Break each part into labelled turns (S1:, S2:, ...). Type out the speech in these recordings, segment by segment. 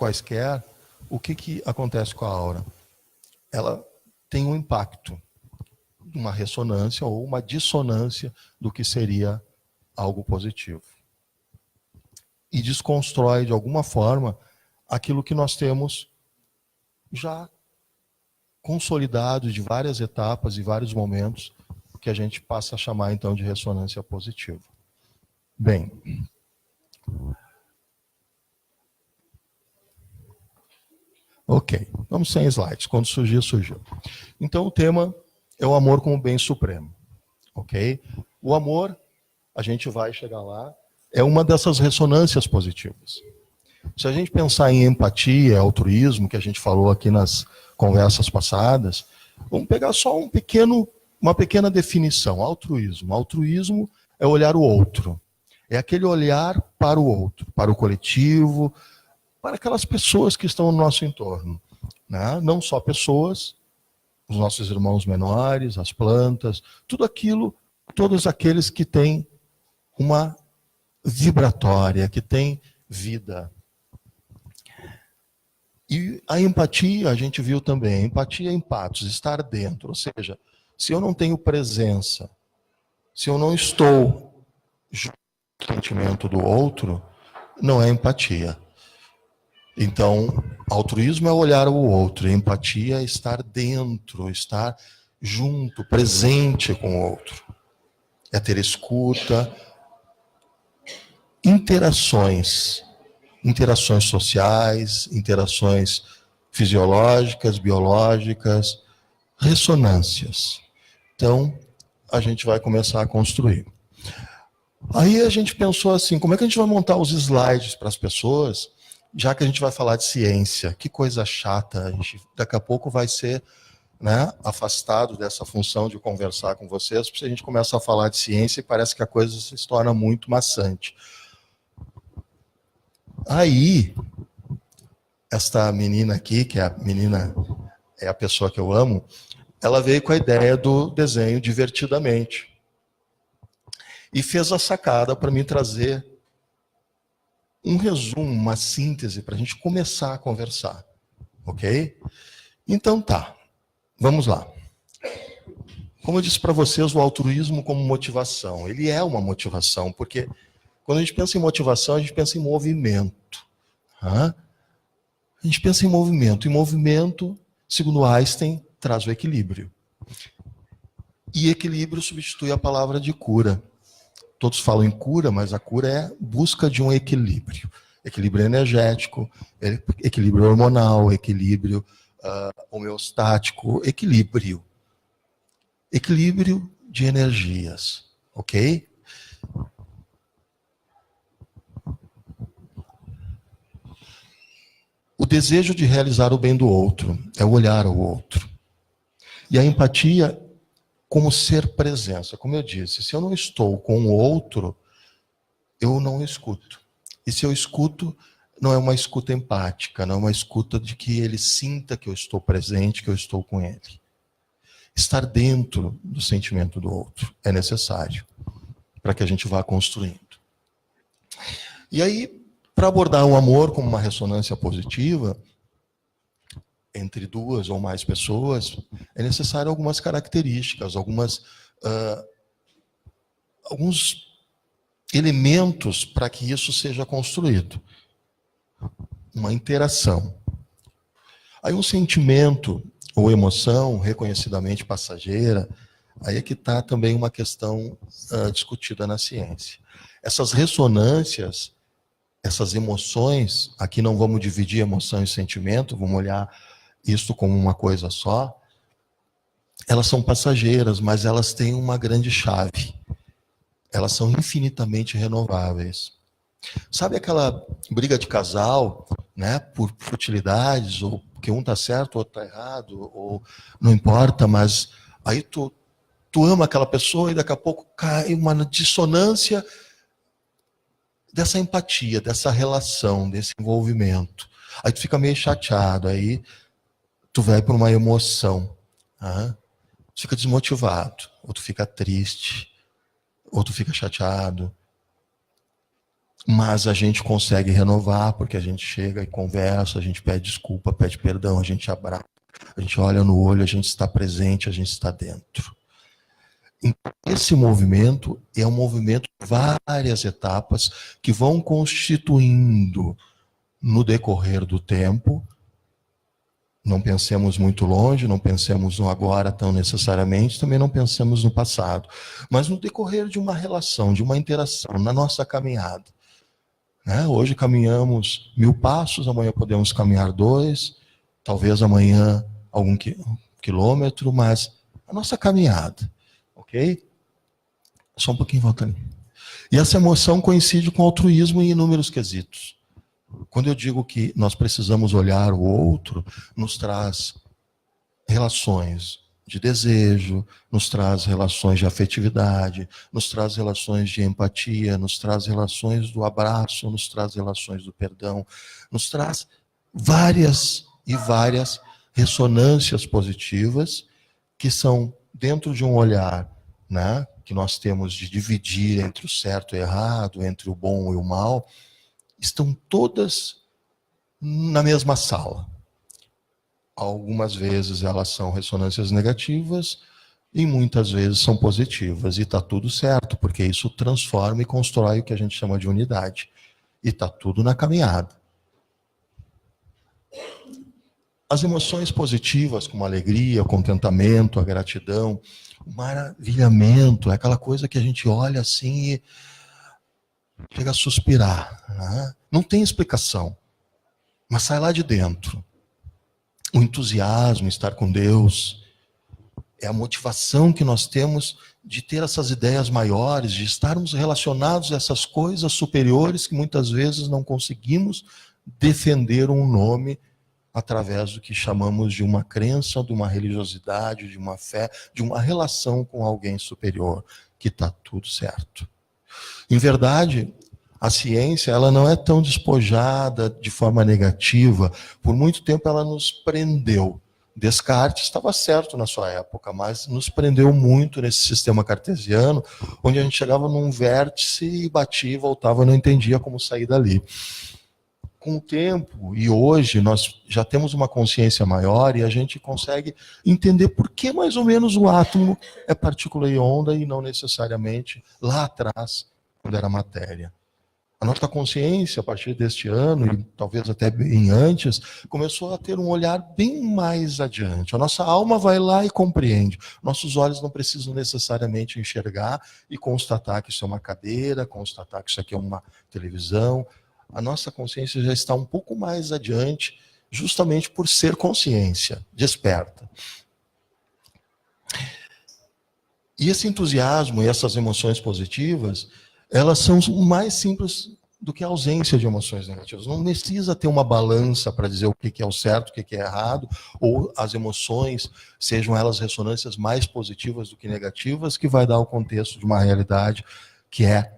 S1: quaisquer, o que acontece com a aura? Ela tem um impacto, uma ressonância ou uma dissonância do que seria algo positivo. E desconstrói, de alguma forma, aquilo que nós temos já consolidado de várias etapas e vários momentos, que a gente passa a chamar, então, de ressonância positiva. Bem, ok, vamos sem slides. Quando surgir, surgiu. Então, o tema é o amor como bem supremo. Ok? O amor, a gente vai chegar lá, é uma dessas ressonâncias positivas. Se a gente pensar em empatia, altruísmo, que a gente falou aqui nas conversas passadas, vamos pegar só uma pequena definição. Altruísmo. Altruísmo é olhar o outro. É aquele olhar para o outro, para o coletivo, para aquelas pessoas que estão no nosso entorno. Né? Não só pessoas, os nossos irmãos menores, as plantas, tudo aquilo, todos aqueles que têm uma vibratória, que têm vida. E a empatia, a gente viu também, empatia é empatos, estar dentro, ou seja, se eu não tenho presença, se eu não estou junto com o sentimento do outro, não é empatia. Então, altruísmo é olhar o outro, empatia é estar dentro, estar junto, presente com o outro. É ter escuta, interações sociais, interações fisiológicas, biológicas, ressonâncias. Então, a gente vai começar a construir. Aí a gente pensou assim, como é que a gente vai montar os slides para as pessoas, já que a gente vai falar de ciência? Que coisa chata, a gente daqui a pouco vai ser, né, afastado dessa função de conversar com vocês, porque a gente começa a falar de ciência e parece que a coisa se torna muito maçante. Aí, esta menina aqui, que é a pessoa que eu amo, ela veio com a ideia do desenho divertidamente. E fez a sacada para mim trazer um resumo, uma síntese, para a gente começar a conversar. Ok? Então tá, vamos lá. Como eu disse para vocês, o altruísmo como motivação. Ele é uma motivação, porque quando a gente pensa em motivação, a gente pensa em movimento. A gente pensa em movimento. E movimento, segundo Einstein, traz o equilíbrio. E equilíbrio substitui a palavra de cura. Todos falam em cura, mas a cura é busca de um equilíbrio. Equilíbrio energético, equilíbrio hormonal, equilíbrio homeostático, equilíbrio. Equilíbrio de energias, ok? O desejo de realizar o bem do outro é o olhar ao outro. E a empatia como ser presença. Como eu disse, se eu não estou com o outro, eu não escuto. E se eu escuto, não é uma escuta empática, não é uma escuta de que ele sinta que eu estou presente, que eu estou com ele. Estar dentro do sentimento do outro é necessário para que a gente vá construindo. E aí, para abordar o amor como uma ressonância positiva, entre duas ou mais pessoas, é necessário algumas características, alguns elementos para que isso seja construído. Uma interação. Aí um sentimento ou emoção reconhecidamente passageira, aí é que está também uma questão discutida na ciência. Essas ressonâncias, essas emoções, aqui não vamos dividir emoção e sentimento, vamos olhar isso como uma coisa só, elas são passageiras, mas elas têm uma grande chave. Elas são infinitamente renováveis. Sabe aquela briga de casal, né, por futilidades, ou porque um está certo, o outro está errado, ou não importa, mas aí tu ama aquela pessoa e daqui a pouco cai uma dissonância dessa empatia, dessa relação, desse envolvimento. Aí tu fica meio chateado, aí tu vai para uma emoção, tu fica desmotivado, ou tu fica triste, ou tu fica chateado. Mas a gente consegue renovar, porque a gente chega e conversa, a gente pede desculpa, pede perdão, a gente abraça, a gente olha no olho, a gente está presente, a gente está dentro. Então, esse movimento é um movimento de várias etapas que vão constituindo no decorrer do tempo. Não pensemos muito longe, não pensemos no agora tão necessariamente, também não pensemos no passado, mas no decorrer de uma relação, de uma interação, na nossa caminhada. Né? Hoje caminhamos 1000 passos, amanhã podemos caminhar 2, talvez amanhã algum quilômetro, mas a nossa caminhada, ok? Só um pouquinho, volta ali. E essa emoção coincide com o altruísmo em inúmeros quesitos. Quando eu digo que nós precisamos olhar o outro, nos traz relações de desejo, nos traz relações de afetividade, nos traz relações de empatia, nos traz relações do abraço, nos traz relações do perdão, nos traz várias e várias ressonâncias positivas que são dentro de um olhar, né, que nós temos de dividir entre o certo e o errado, entre o bom e o mal, estão todas na mesma sala. Algumas vezes elas são ressonâncias negativas e muitas vezes são positivas. E está tudo certo, porque isso transforma e constrói o que a gente chama de unidade. E está tudo na caminhada. As emoções positivas, como a alegria, o contentamento, a gratidão, o maravilhamento, é aquela coisa que a gente olha assim e chega a suspirar. Né? Não tem explicação, mas sai lá de dentro. O entusiasmo, estar com Deus, é a motivação que nós temos de ter essas ideias maiores, de estarmos relacionados a essas coisas superiores que muitas vezes não conseguimos defender um nome através do que chamamos de uma crença, de uma religiosidade, de uma fé, de uma relação com alguém superior, que está tudo certo. Em verdade, a ciência, ela não é tão despojada de forma negativa. Por muito tempo ela nos prendeu. Descartes estava certo na sua época, mas nos prendeu muito nesse sistema cartesiano, onde a gente chegava num vértice e batia e voltava, não entendia como sair dali. Com o tempo, e hoje, nós já temos uma consciência maior e a gente consegue entender por que mais ou menos o átomo é partícula e onda e não necessariamente lá atrás, quando era matéria. A nossa consciência, a partir deste ano, e talvez até bem antes, começou a ter um olhar bem mais adiante. A nossa alma vai lá e compreende. Nossos olhos não precisam necessariamente enxergar e constatar que isso é uma cadeira, constatar que isso aqui é uma televisão. A nossa consciência já está um pouco mais adiante, justamente por ser consciência, desperta. E esse entusiasmo e essas emoções positivas, elas são mais simples do que a ausência de emoções negativas. Não precisa ter uma balança para dizer o que é o certo, o que é errado, ou as emoções, sejam elas ressonâncias mais positivas do que negativas, que vai dar o contexto de uma realidade que é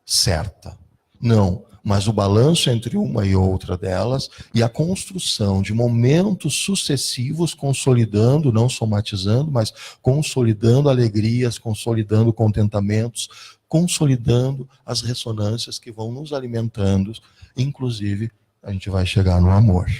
S1: certa. Não, mas o balanço entre uma e outra delas e a construção de momentos sucessivos, consolidando, não somatizando, mas consolidando alegrias, consolidando contentamentos, consolidando as ressonâncias que vão nos alimentando, inclusive a gente vai chegar no amor.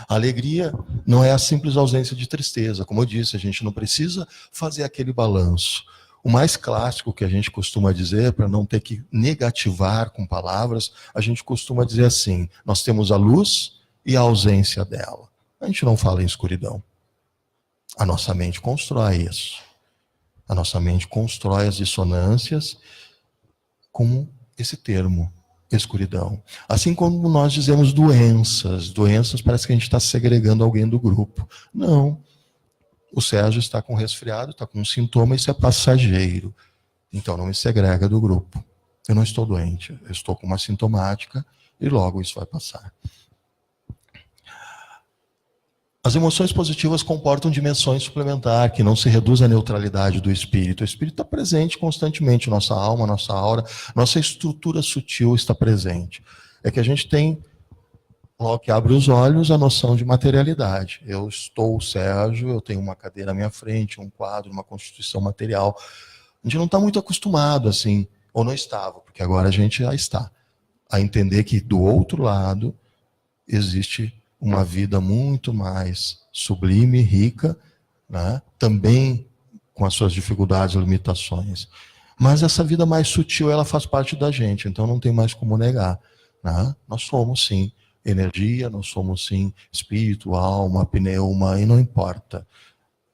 S1: A alegria não é a simples ausência de tristeza, como eu disse, a gente não precisa fazer aquele balanço. O mais clássico que a gente costuma dizer, para não ter que negativar com palavras, a gente costuma dizer assim: nós temos a luz e a ausência dela. A gente não fala em escuridão. A nossa mente constrói isso. A nossa mente constrói as dissonâncias com esse termo, escuridão. Assim como nós dizemos doenças. Doenças parece que a gente está segregando alguém do grupo. Não. O Sérgio está com resfriado, está com um sintoma, isso é passageiro. Então não me segrega do grupo. Eu não estou doente, eu estou com uma sintomática e logo isso vai passar. As emoções positivas comportam dimensões suplementares, que não se reduz à neutralidade do espírito. O espírito está presente constantemente, nossa alma, nossa aura, nossa estrutura sutil está presente. É que a gente tem, logo que abre os olhos, a noção de materialidade. Eu estou o Sérgio, eu tenho uma cadeira à minha frente, um quadro, uma constituição material. A gente não está muito acostumado assim, ou não estava, porque agora a gente já está. a entender que do outro lado existe uma vida muito mais sublime, rica, né? Também com as suas dificuldades e limitações. Mas essa vida mais sutil, ela faz parte da gente, então não tem mais como negar. Né? Nós somos, sim, energia, nós somos, sim, espírito, alma, pneuma, e não importa.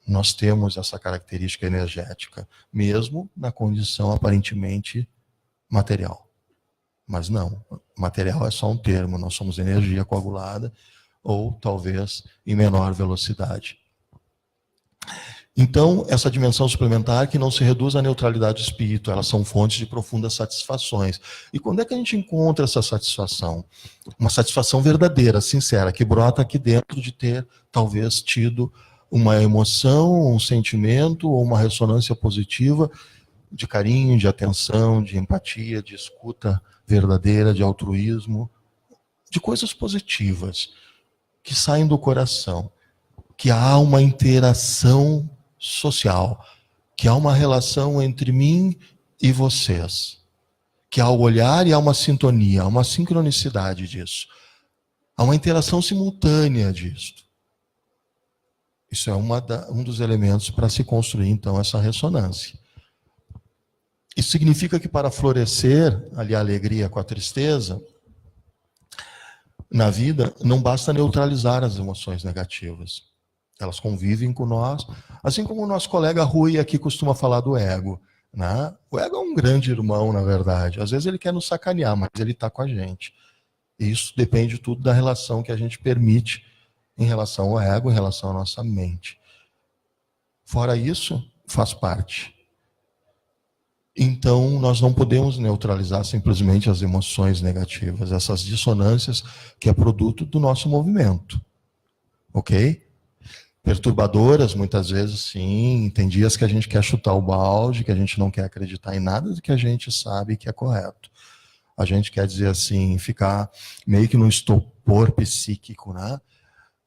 S1: Nós temos essa característica energética, mesmo na condição aparentemente material. Mas não, material é só um termo, nós somos energia coagulada, ou talvez em menor velocidade. Então, essa dimensão suplementar que não se reduz à neutralidade do espírito, elas são fontes de profundas satisfações. E quando é que a gente encontra essa satisfação? Uma satisfação verdadeira, sincera, que brota aqui dentro de ter, talvez, tido uma emoção, um sentimento ou uma ressonância positiva de carinho, de atenção, de empatia, de escuta verdadeira, de altruísmo, de coisas positivas que saem do coração, que há uma interação social, que há uma relação entre mim e vocês, que há o olhar e há uma sintonia, há uma sincronicidade disso, há uma interação simultânea disso. Isso é um dos elementos para se construir, então, essa ressonância. Isso significa que para florescer ali a alegria com a tristeza, na vida, não basta neutralizar as emoções negativas. Elas convivem com nós, assim como o nosso colega Rui aqui costuma falar do ego. Né? O ego é um grande irmão, na verdade. Às vezes ele quer nos sacanear, mas ele está com a gente. E isso depende tudo da relação que a gente permite em relação ao ego, em relação à nossa mente. Fora isso, faz parte. Então, nós não podemos neutralizar simplesmente as emoções negativas, essas dissonâncias que é produto do nosso movimento. Ok? Perturbadoras, muitas vezes, sim. Tem dias que a gente quer chutar o balde, que a gente não quer acreditar em nada do que a gente sabe que é correto. A gente quer dizer assim, ficar meio que no estupor psíquico, né?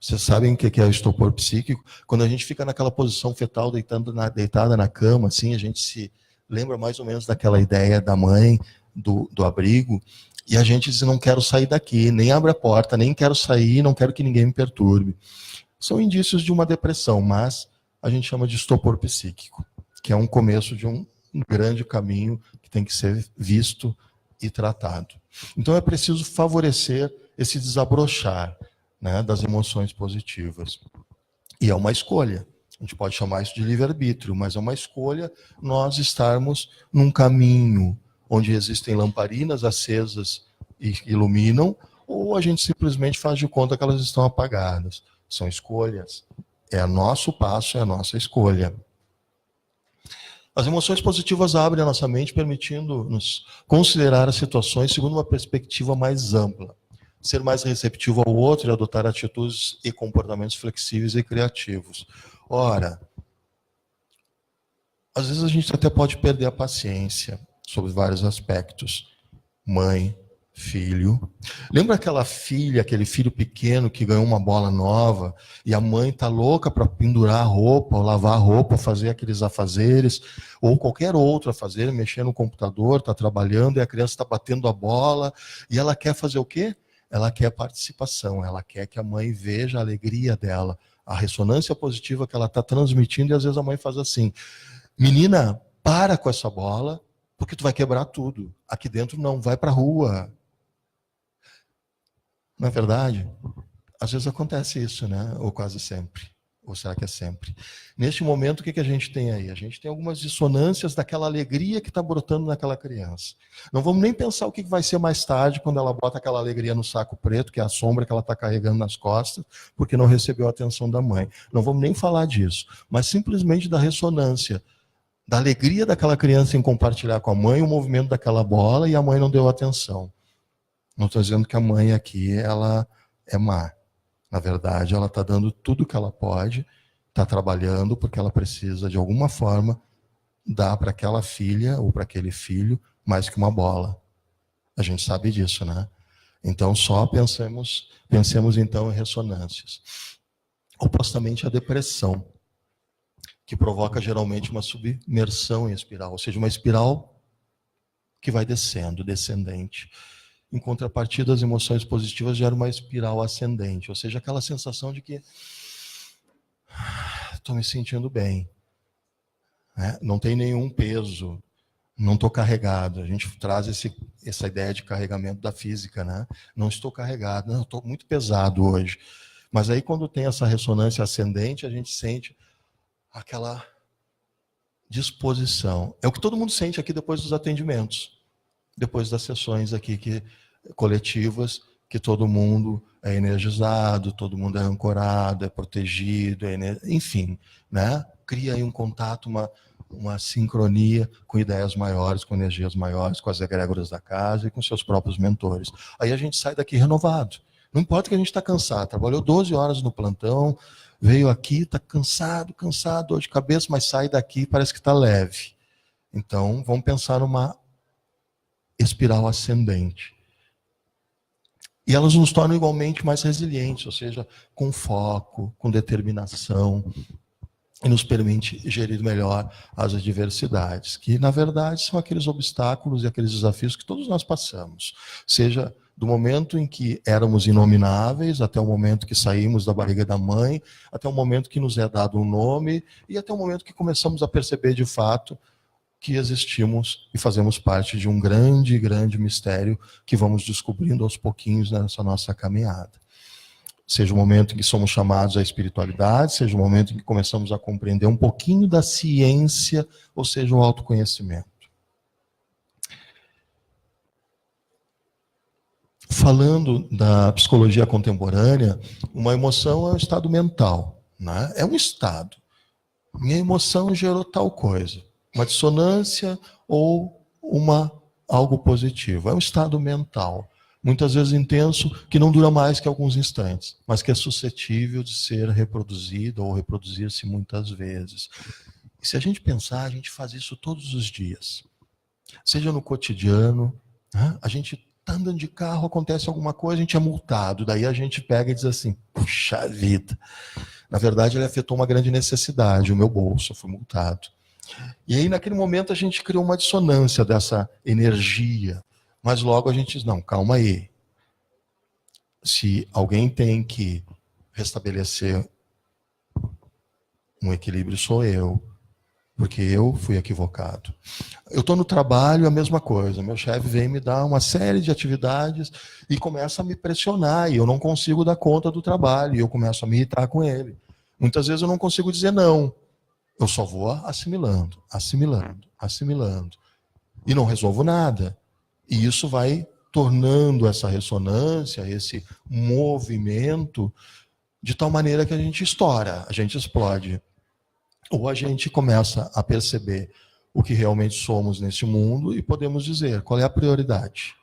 S1: Vocês sabem o que é o estupor psíquico? Quando a gente fica naquela posição fetal, deitada na cama, assim, a gente se lembra mais ou menos daquela ideia da mãe, do abrigo, e a gente diz, não quero sair daqui, nem abre a porta, nem quero sair, não quero que ninguém me perturbe. São indícios de uma depressão, mas a gente chama de estupor psíquico, que é um começo de um grande caminho que tem que ser visto e tratado. Então é preciso favorecer esse desabrochar, né, das emoções positivas. E é uma escolha. A gente pode chamar isso de livre-arbítrio, mas é uma escolha nós estarmos num caminho onde existem lamparinas acesas e iluminam, ou a gente simplesmente faz de conta que elas estão apagadas. São escolhas. É nosso passo, é a nossa escolha. As emoções positivas abrem a nossa mente, permitindo-nos considerar as situações segundo uma perspectiva mais ampla. Ser mais receptivo ao outro e adotar atitudes e comportamentos flexíveis e criativos. Ora, às vezes a gente até pode perder a paciência sobre vários aspectos. Mãe, filho. Lembra aquela filha, aquele filho pequeno que ganhou uma bola nova e a mãe tá louca para pendurar a roupa, ou lavar a roupa, fazer aqueles afazeres, ou qualquer outro afazer, mexer no computador, tá trabalhando e a criança está batendo a bola e ela quer fazer o quê? Ela quer participação, ela quer que a mãe veja a alegria dela, a ressonância positiva que ela está transmitindo, e às vezes a mãe faz assim, menina, para com essa bola, porque tu vai quebrar tudo. Aqui dentro não, vai para a rua. Não é verdade? Às vezes acontece isso, né? Ou quase sempre. Ou será que é sempre? Neste momento, o que a gente tem aí? A gente tem algumas dissonâncias daquela alegria que está brotando naquela criança. Não vamos nem pensar o que vai ser mais tarde, quando ela bota aquela alegria no saco preto, que é a sombra que ela está carregando nas costas, porque não recebeu a atenção da mãe. Não vamos nem falar disso, mas simplesmente da ressonância, da alegria daquela criança em compartilhar com a mãe o movimento daquela bola e a mãe não deu atenção. Não estou dizendo que a mãe aqui ela é má. Na verdade, ela está dando tudo que ela pode, está trabalhando porque ela precisa, de alguma forma, dar para aquela filha ou para aquele filho mais que uma bola. A gente sabe disso, né? Então, só pensemos então em ressonâncias. Opostamente, a depressão, que provoca geralmente uma submersão em espiral, ou seja, uma espiral que vai descendo, descendente. Em contrapartida, as emoções positivas geram uma espiral ascendente, ou seja, aquela sensação de que estou me sentindo bem, né? Não tem nenhum peso, não estou carregado. A gente traz essa ideia de carregamento da física, né? Não estou carregado, não, estou muito pesado hoje. Mas aí, quando tem essa ressonância ascendente, a gente sente aquela disposição. É o que todo mundo sente aqui depois dos atendimentos, depois das sessões aqui coletivas, que todo mundo é energizado, todo mundo é ancorado, é protegido, enfim, né? Cria aí um contato, uma sincronia com ideias maiores, com energias maiores, com as egrégoras da casa e com seus próprios mentores. Aí a gente sai daqui renovado. Não importa que a gente está cansado, trabalhou 12 horas no plantão, veio aqui, está cansado, dor de cabeça, mas sai daqui e parece que está leve. Então, vamos pensar numa espiral ascendente. E elas nos tornam igualmente mais resilientes, ou seja, com foco, com determinação, e nos permite gerir melhor as adversidades, que na verdade são aqueles obstáculos e aqueles desafios que todos nós passamos, seja do momento em que éramos inomináveis, até o momento que saímos da barriga da mãe, até o momento que nos é dado um nome, e até o momento que começamos a perceber de fato que existimos e fazemos parte de um grande, grande mistério que vamos descobrindo aos pouquinhos nessa nossa caminhada. Seja o momento em que somos chamados à espiritualidade, seja o momento em que começamos a compreender um pouquinho da ciência, ou seja, o autoconhecimento. Falando da psicologia contemporânea, uma emoção é um estado mental, né? É um estado. Minha emoção gerou tal coisa. Uma dissonância ou algo positivo. É um estado mental, muitas vezes intenso, que não dura mais que alguns instantes, mas que é suscetível de ser reproduzido ou reproduzir-se muitas vezes. E se a gente pensar, a gente faz isso todos os dias. Seja no cotidiano, né? A gente está andando de carro, acontece alguma coisa, a gente é multado, daí a gente pega e diz assim, puxa vida. Na verdade, ele afetou uma grande necessidade, o meu bolso, eu fui multado. E aí, naquele momento, a gente criou uma dissonância dessa energia. Mas logo a gente diz, não, calma aí. Se alguém tem que restabelecer um equilíbrio, sou eu. Porque eu fui equivocado. Eu estou no trabalho, a mesma coisa. Meu chefe vem me dar uma série de atividades e começa a me pressionar. E eu não consigo dar conta do trabalho. E eu começo a me irritar com ele. Muitas vezes eu não consigo dizer não. Eu só vou assimilando. E não resolvo nada. E isso vai tornando essa ressonância, esse movimento, de tal maneira que a gente estoura, a gente explode. Ou a gente começa a perceber o que realmente somos nesse mundo e podemos dizer qual é a prioridade.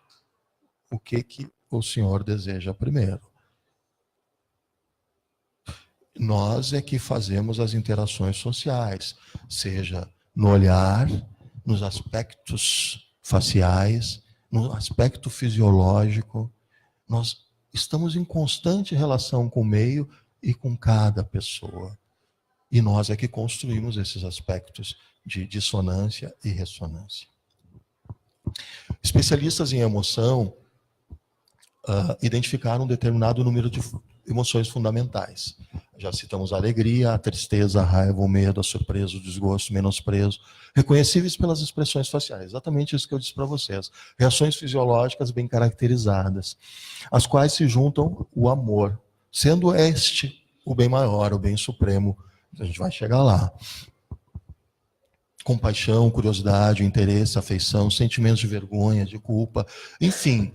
S1: O que o Senhor deseja primeiro. Nós é que fazemos as interações sociais, seja no olhar, nos aspectos faciais, no aspecto fisiológico. Nós estamos em constante relação com o meio e com cada pessoa. E nós é que construímos esses aspectos de dissonância e ressonância. Especialistas em emoção identificaram um determinado número de emoções fundamentais. Já citamos a alegria, a tristeza, a raiva, o medo, a surpresa, o desgosto, o menosprezo, reconhecíveis pelas expressões faciais. Exatamente isso que eu disse para vocês. Reações fisiológicas bem caracterizadas, as quais se juntam o amor, sendo este o bem maior, o bem supremo. A gente vai chegar lá. Compaixão, curiosidade, interesse, afeição, sentimentos de vergonha, de culpa, enfim,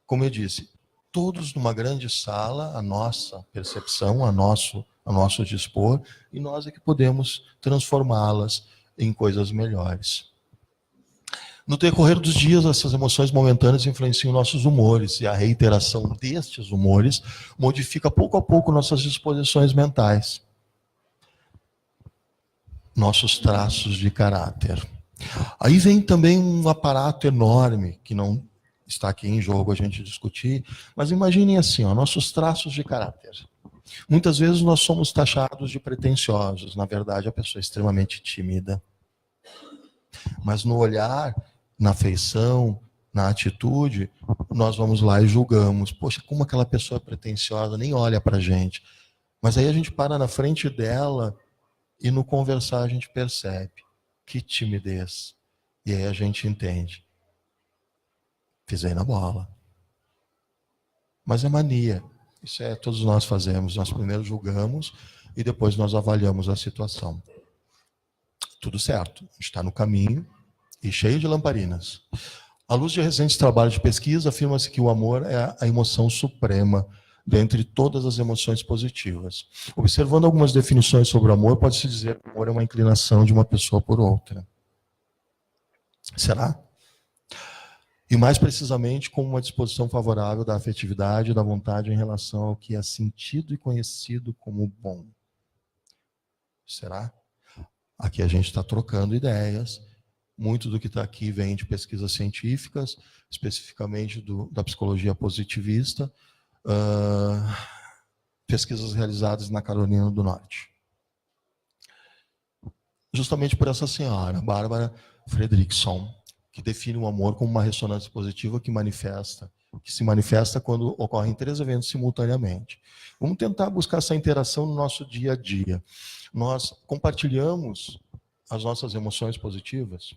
S1: como eu disse, todos numa grande sala, a nossa percepção, a nosso dispor, e nós é que podemos transformá-las em coisas melhores. No decorrer dos dias, essas emoções momentâneas influenciam nossos humores, e a reiteração destes humores modifica pouco a pouco nossas disposições mentais, nossos traços de caráter. Aí vem também um aparato enorme, que não está aqui em jogo a gente discutir, mas imaginem assim, nossos traços de caráter. Muitas vezes nós somos taxados de pretensiosos, na verdade a pessoa é extremamente tímida. Mas no olhar, na afeição, na atitude, nós vamos lá e julgamos. Poxa, como aquela pessoa é pretensiosa, nem olha para a gente. Mas aí a gente para na frente dela e no conversar a gente percebe. Que timidez. E aí a gente entende. Pisei na bola. Mas é mania. Isso é, todos nós fazemos. Nós primeiro julgamos e depois nós avaliamos a situação. Tudo certo. A gente está no caminho e cheio de lamparinas. À luz de recentes trabalhos de pesquisa, afirma-se que o amor é a emoção suprema dentre todas as emoções positivas. Observando algumas definições sobre o amor, pode-se dizer que o amor é uma inclinação de uma pessoa por outra. Será? E mais precisamente como uma disposição favorável da afetividade e da vontade em relação ao que é sentido e conhecido como bom. Será? Aqui a gente está trocando ideias. Muito do que está aqui vem de pesquisas científicas, especificamente da psicologia positivista, pesquisas realizadas na Carolina do Norte. Justamente por essa senhora, Bárbara Fredrickson, que define o amor como uma ressonância positiva que se manifesta quando ocorrem 3 eventos simultaneamente. Vamos tentar buscar essa interação no nosso dia a dia. Nós compartilhamos as nossas emoções positivas?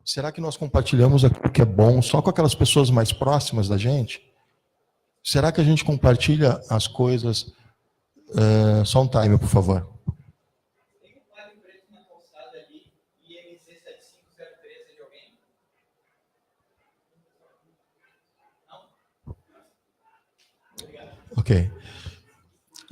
S1: Será que nós compartilhamos aquilo que é bom só com aquelas pessoas mais próximas da gente? Será que a gente compartilha as coisas... só um time, por favor.
S2: Tem um quadro preto na calçada ali, IMC 7503 é de alguém? Não? Obrigado.
S1: Ok.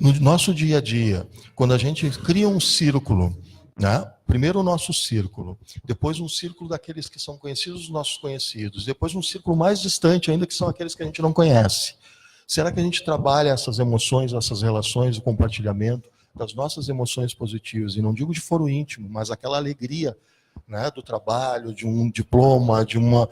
S1: No nosso dia a dia, quando a gente cria um círculo, né? Primeiro o nosso círculo, depois um círculo daqueles que são conhecidos dos nossos conhecidos, depois um círculo mais distante ainda, que são aqueles que a gente não conhece. Será que a gente trabalha essas emoções, essas relações, o compartilhamento das nossas emoções positivas? E não digo de foro íntimo, mas aquela alegria, né, do trabalho, de um diploma, de um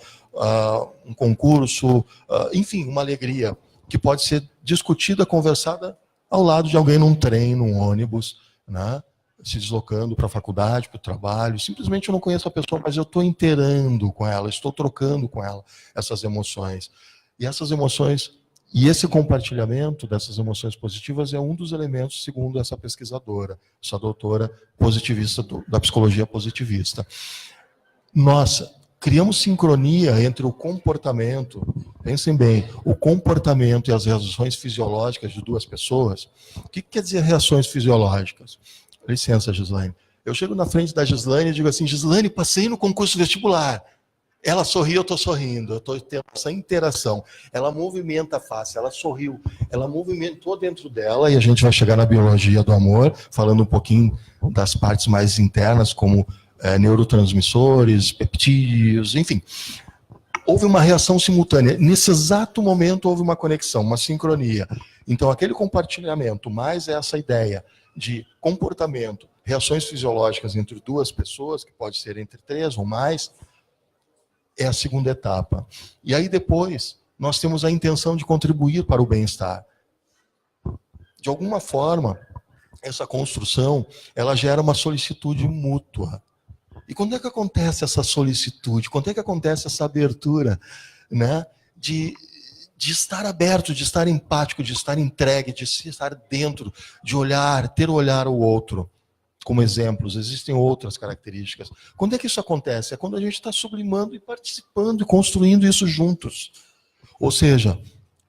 S1: concurso, enfim, uma alegria que pode ser discutida, conversada ao lado de alguém num trem, num ônibus, né, se deslocando para a faculdade, para o trabalho. Simplesmente eu não conheço a pessoa, mas eu estou inteirando com ela, estou trocando com ela essas emoções. E essas emoções, e esse compartilhamento dessas emoções positivas é um dos elementos, segundo essa pesquisadora, essa doutora positivista da psicologia positivista. Nossa, criamos sincronia entre o comportamento, pensem bem, o comportamento e as reações fisiológicas de duas pessoas. O que quer dizer reações fisiológicas? Licença, Gislaine. Eu chego na frente da Gislaine e digo assim: Gislaine, passei no concurso vestibular. Ela sorriu, eu estou sorrindo, eu estou tendo essa interação. Ela movimenta a face, ela sorriu, ela movimentou dentro dela, e a gente vai chegar na biologia do amor, falando um pouquinho das partes mais internas, como neurotransmissores, peptídeos, enfim. Houve uma reação simultânea. Nesse exato momento houve uma conexão, uma sincronia. Então aquele compartilhamento, mais essa ideia de comportamento, reações fisiológicas entre duas pessoas, que pode ser entre 3 ou mais, é a segunda etapa. E aí depois nós temos a intenção de contribuir para o bem-estar. De alguma forma, essa construção, ela gera uma solicitude mútua. E quando é que acontece essa solicitude? Quando é que acontece essa abertura, né? De estar aberto, de estar empático, de estar entregue, de estar dentro, de olhar, ter o olhar ao outro. Como exemplos, existem outras características. Quando é que isso acontece? É quando a gente está sublimando e participando e construindo isso juntos. Ou seja,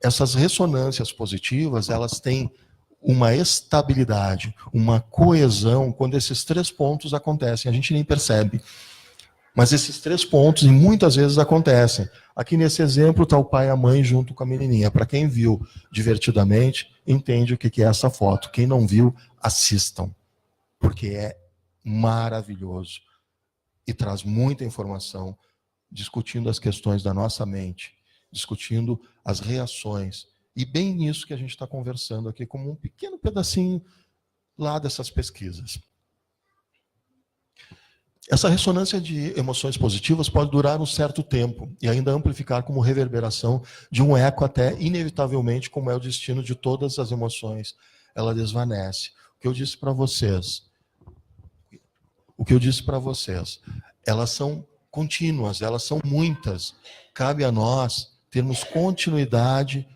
S1: essas ressonâncias positivas, elas têm uma estabilidade, uma coesão, quando esses 3 pontos acontecem. A gente nem percebe. Mas esses 3 pontos, e muitas vezes acontecem. Aqui nesse exemplo está o pai e a mãe junto com a menininha. Para quem viu divertidamente, entende o que é essa foto. Quem não viu, assistam. Porque é maravilhoso. E traz muita informação, discutindo as questões da nossa mente, discutindo as reações. E bem nisso que a gente está conversando aqui, como um pequeno pedacinho lá dessas pesquisas. Essa ressonância de emoções positivas pode durar um certo tempo e ainda amplificar como reverberação de um eco até, inevitavelmente, como é o destino de todas as emoções. Ela desvanece. O que eu disse para vocês, elas são contínuas, elas são muitas. Cabe a nós termos continuidade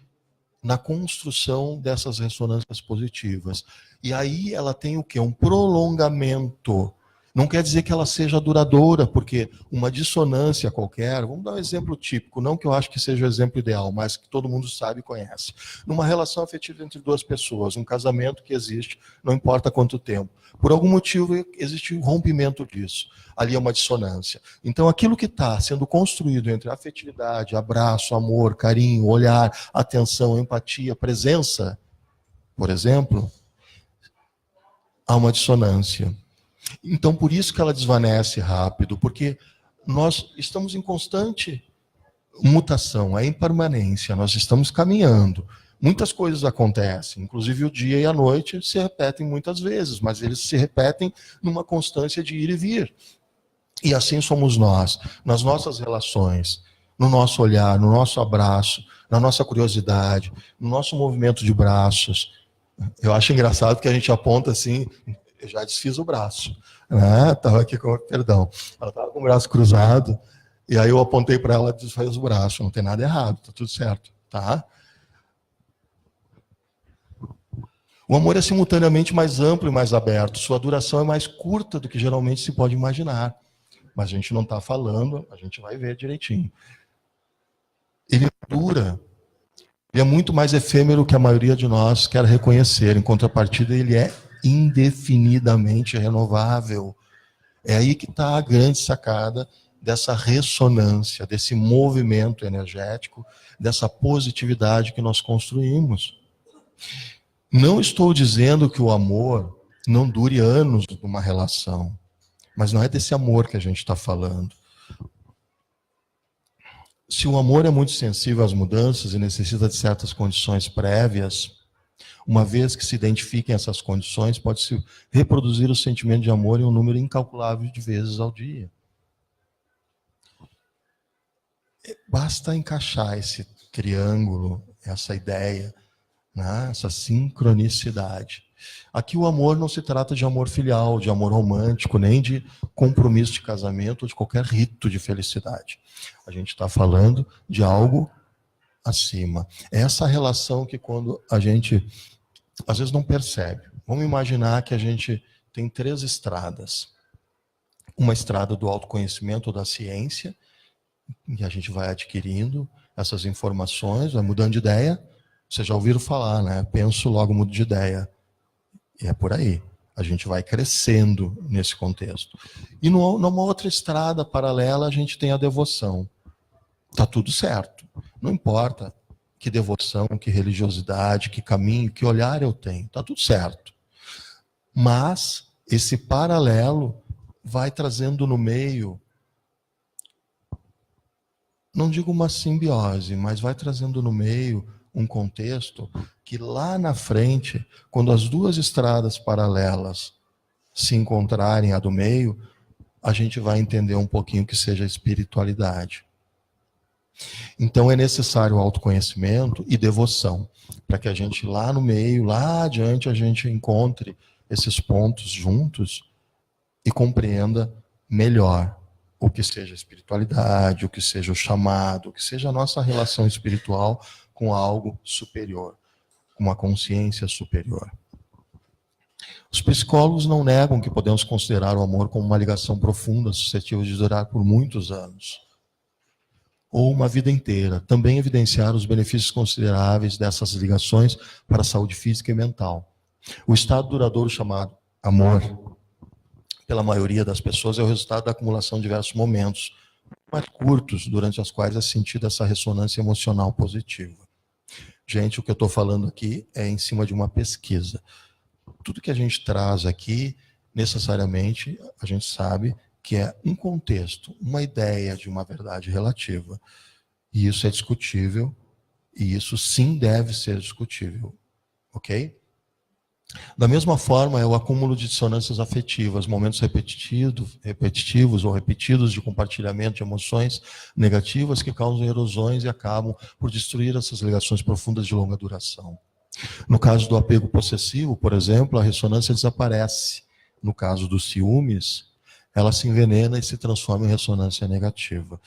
S1: na construção dessas ressonâncias positivas. E aí ela tem o quê? Um prolongamento. Não quer dizer que ela seja duradoura, porque uma dissonância qualquer, vamos dar um exemplo típico, não que eu acho que seja o exemplo ideal, mas que todo mundo sabe e conhece. Numa relação afetiva entre duas pessoas, um casamento que existe, não importa quanto tempo. Por algum motivo existe um rompimento disso. Ali é uma dissonância. Então aquilo que está sendo construído entre afetividade, abraço, amor, carinho, olhar, atenção, empatia, presença, por exemplo, há uma dissonância. Então, por isso que ela desvanece rápido, porque nós estamos em constante mutação, é impermanência, nós estamos caminhando. Muitas coisas acontecem, inclusive o dia e a noite se repetem muitas vezes, mas eles se repetem numa constância de ir e vir. E assim somos nós, nas nossas relações, no nosso olhar, no nosso abraço, na nossa curiosidade, no nosso movimento de braços. Eu acho engraçado que a gente aponta assim... Eu já desfiz o braço, né? Estava aqui com, perdão, ela estava com o braço cruzado, e aí eu apontei para ela e desfez o braço. Não tem nada errado, está tudo certo, tá? O amor é simultaneamente mais amplo e mais aberto, sua duração é mais curta do que geralmente se pode imaginar. Mas a gente não está falando, a gente vai ver direitinho. Ele dura, ele é muito mais efêmero que a maioria de nós quer reconhecer, em contrapartida ele é indefinidamente renovável. É aí que está a grande sacada dessa ressonância, desse movimento energético, dessa positividade que nós construímos. Não estou dizendo que o amor não dure anos numa relação, mas não é desse amor que a gente está falando. Se o amor é muito sensível às mudanças e necessita de certas condições prévias, uma vez que se identifiquem essas condições, pode-se reproduzir o sentimento de amor em um número incalculável de vezes ao dia. Basta encaixar esse triângulo, essa ideia, né? Essa sincronicidade. Aqui o amor não se trata de amor filial, de amor romântico, nem de compromisso de casamento ou de qualquer rito de felicidade. A gente está falando de algo acima. É essa relação que quando a gente às vezes não percebe. Vamos imaginar que a gente tem 3 estradas. Uma estrada do autoconhecimento ou da ciência, e a gente vai adquirindo essas informações, vai mudando de ideia. Vocês já ouviram falar, né? Penso, logo mudo de ideia. E é por aí. A gente vai crescendo nesse contexto. E numa outra estrada paralela, a gente tem a devoção. Tá tudo certo. Não importa que devoção, que religiosidade, que caminho, que olhar eu tenho. Está tudo certo. Mas esse paralelo vai trazendo no meio, não digo uma simbiose, mas vai trazendo no meio um contexto que lá na frente, quando as duas estradas paralelas se encontrarem, a do meio, a gente vai entender um pouquinho o que seja espiritualidade. Então é necessário autoconhecimento e devoção, para que a gente lá no meio, lá adiante, a gente encontre esses pontos juntos e compreenda melhor o que seja espiritualidade, o que seja o chamado, o que seja a nossa relação espiritual com algo superior, com uma consciência superior. Os psicólogos não negam que podemos considerar o amor como uma ligação profunda, suscetível de durar por muitos anos, ou uma vida inteira. Também evidenciaram os benefícios consideráveis dessas ligações para a saúde física e mental. O estado duradouro chamado amor, pela maioria das pessoas, é o resultado da acumulação de diversos momentos mais curtos, durante os quais é sentida essa ressonância emocional positiva. Gente, o que eu estou falando aqui é em cima de uma pesquisa. Tudo que a gente traz aqui, necessariamente, a gente sabe que é um contexto, uma ideia de uma verdade relativa. E isso é discutível, e isso sim deve ser discutível. Ok? Da mesma forma, é o acúmulo de dissonâncias afetivas, momentos repetitivos ou repetidos de compartilhamento de emoções negativas que causam erosões e acabam por destruir essas ligações profundas de longa duração. No caso do apego possessivo, por exemplo, a ressonância desaparece. No caso dos ciúmes, ela se envenena e se transforma em ressonância negativa.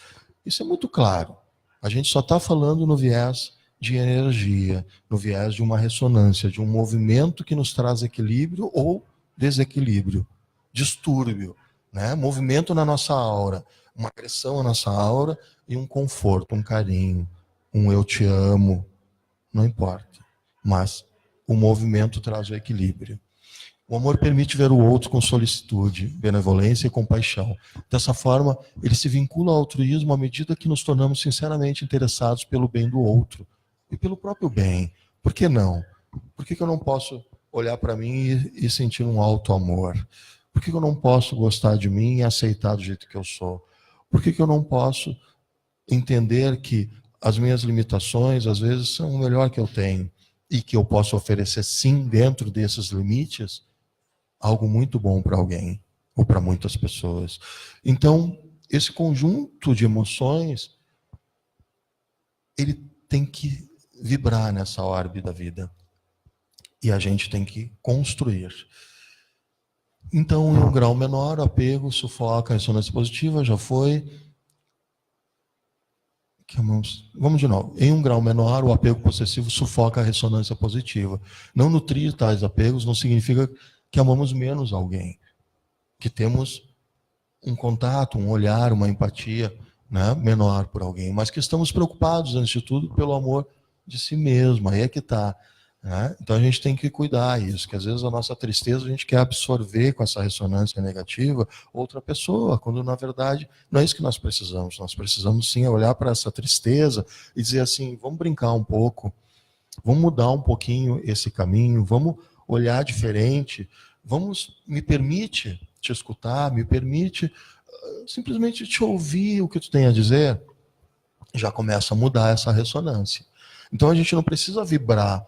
S1: Isso é muito claro. A gente só está falando no viés de energia, no viés de uma ressonância, de um movimento que nos traz equilíbrio ou desequilíbrio, distúrbio, né? Movimento na nossa aura, uma agressão na nossa aura e um conforto, um carinho, um eu te amo, não importa. Mas o movimento traz o equilíbrio. O amor permite ver o outro com solicitude, benevolência e compaixão. Dessa forma, ele se vincula ao altruísmo à medida que nos tornamos sinceramente interessados pelo bem do outro e pelo próprio bem. Por que não? Por que eu não posso olhar para mim e sentir um alto amor? Por que eu não posso gostar de mim e aceitar do jeito que eu sou? Por que eu não posso entender que as minhas limitações, às vezes, são o melhor que eu tenho e que eu posso oferecer, sim, dentro desses limites, algo muito bom para alguém ou para muitas pessoas. Então, esse conjunto de emoções, ele tem que vibrar nessa órbita da vida. E a gente tem que construir. Então, em um grau menor, o apego sufoca a ressonância positiva, já foi. Vamos de novo. Em um grau menor, o apego possessivo sufoca a ressonância positiva. Não nutrir tais apegos não significa que amamos menos alguém, que temos um contato, um olhar, uma empatia, né, menor por alguém, mas que estamos preocupados, antes de tudo, pelo amor de si mesmo. Aí é que está. Né? Então a gente tem que cuidar disso, que às vezes a nossa tristeza a gente quer absorver com essa ressonância negativa outra pessoa, quando na verdade não é isso que nós precisamos. Nós precisamos sim olhar para essa tristeza e dizer assim, vamos brincar um pouco, vamos mudar um pouquinho esse caminho, vamos olhar diferente, me permite te escutar, me permite simplesmente te ouvir o que tu tem a dizer. Já começa a mudar essa ressonância. Então a gente não precisa vibrar